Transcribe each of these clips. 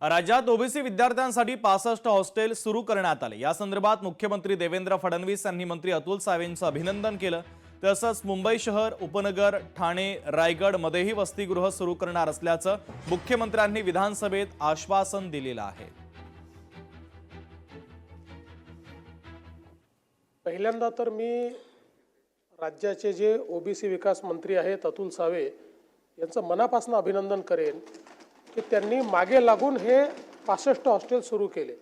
राज्यात ओबीसी विद्यार्थ्यांसाठी 65 हॉस्टेल सुरू करण्यात आले। या संदर्भात मुख्यमंत्री देवेंद्र फडणवीस यांनी मंत्री अतुल सावेंचं अभिनंदन केलं। तसंच मुंबई शहर, उपनगर, ठाणे, रायगड मध्येही वसतिगृह सुरू करणार असल्याचं मुख्यमंत्र्यांनी विधानसभेत आश्वासन दिलेलं आहे। पहिल्यांदा तर मी राज्याचे जे ओबीसी विकास मंत्री आहेत अतुल सावे यांचं मनापासून अभिनंदन करेन की त्यांनी मागे लागून हे 65 हॉस्टेल सुरू केले।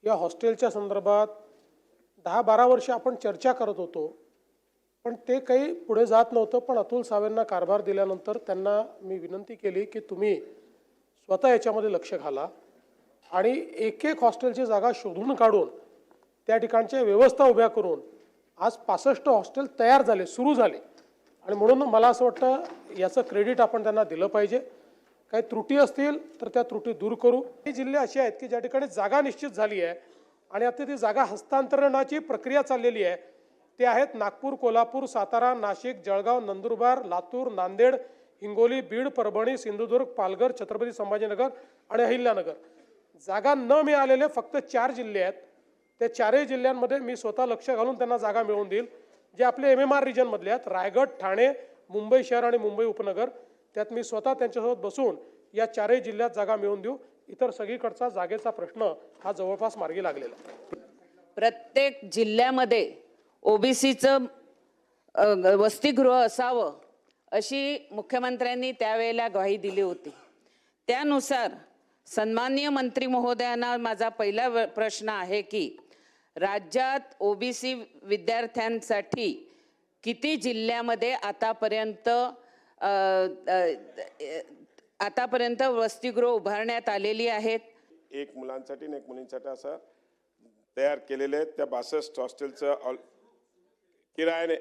या हॉस्टेलच्या संदर्भात 10-12 वर्ष आपण चर्चा करत होतो, पण ते काही पुढे जात नव्हतं। पण अतुल सावेंना कारभार दिल्यानंतर त्यांना मी विनंती केली की तुम्ही स्वतः याच्यामध्ये लक्ष घाला आणि एक एक हॉस्टेलची जागा शोधून काढून त्या ठिकाणच्या व्यवस्था उभ्या करून आज 65 हॉस्टेल तयार झाले, सुरू झाले। आणि म्हणून मला असं वाटतं याचं क्रेडिट आपण त्यांना दिलं पाहिजे। काही त्रुटी असतील तर त्या त्रुटी दूर करू। हे जिल्हे असे आहेत की ज्या ठिकाणी जागा निश्चित झाली आहे आणि आता ती जागा हस्तांतरणाची प्रक्रिया चाललेली आहे। ते आहेत नागपूर, कोल्हापूर, सातारा, नाशिक, जळगाव, नंदुरबार, लातूर, नांदेड, हिंगोली, बीड, परभणी, सिंधुदुर्ग, पालघर, छत्रपती संभाजीनगर आणि अहिल्यानगर। जागा न मिळालेले फक्त 4 जिल्हे आहेत। त्या 4ही जिल्ह्यांमध्ये मी स्वतः लक्ष घालून त्यांना जागा मिळवून देईल। जे आपले MMR रिजन मधले आहेत, रायगड, ठाणे, मुंबई शहर आणि मुंबई उपनगर, त्यात मी स्वतः त्यांच्यासोबत बसून या 4ही जिल्ह्यात जागा मिळवून देऊ। इतर सगळीकडचा जागेचा प्रश्न हा जवळपास मार्गी लागलेला आहे। प्रत्येक जिल्ह्यामध्ये ओबीसीचं वसतिगृह असावं अशी मुख्यमंत्र्यांनी त्यावेळेला ग्वाही दिली होती। त्यानुसार सन्माननीय मंत्री महोदयांना माझा पहिला प्रश्न आहे की राज्यात ओबीसी विद्यार्थ्यांसाठी किती जिल्ह्यामध्ये आतापर्यंत वसतिगृह उभारण्यात आलेली आहेत? एक मुलांसाठी आणि एक मुलींसाठी असं तयार केलेले आहेत। त्या 62 हॉस्टेलचं किरायाने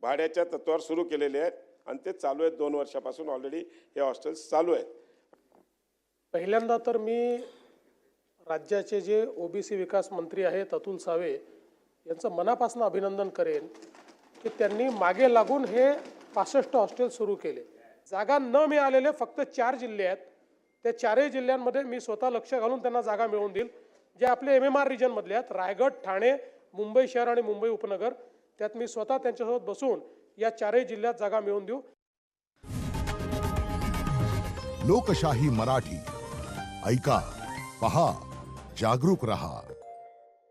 भाड्याच्या तत्वावर सुरू केलेले आहेत आणि ते चालू आहेत। 2 वर्षापासून ऑलरेडी हे हॉस्टेल्स चालू आहेत। पहिल्यांदा तर मी राज्याचे जे ओबीसी विकास मंत्री आहेत अतुल सावे यांचं मनापासून अभिनंदन करेन की त्यांनी मागे लागून हे 65 हॉस्टेल सुरू केले। जागा न मिळालेले फक्त 4 जिल्हे आहेत। त्या 4ही जिल्ह्यांमध्ये मी स्वतः लक्ष घालून त्यांना जागा मिळवून देईल। जे आपले MMR रिजन मधले आहेत, रायगड, ठाणे, मुंबई शहर आणि मुंबई उपनगर, त्यात मी स्वतः त्यांच्यासोबत बसून या 4ही जिल्ह्यात जागा मिळवून देऊ। लोकशाही मराठी ऐका, पहा, जागरूक रहा।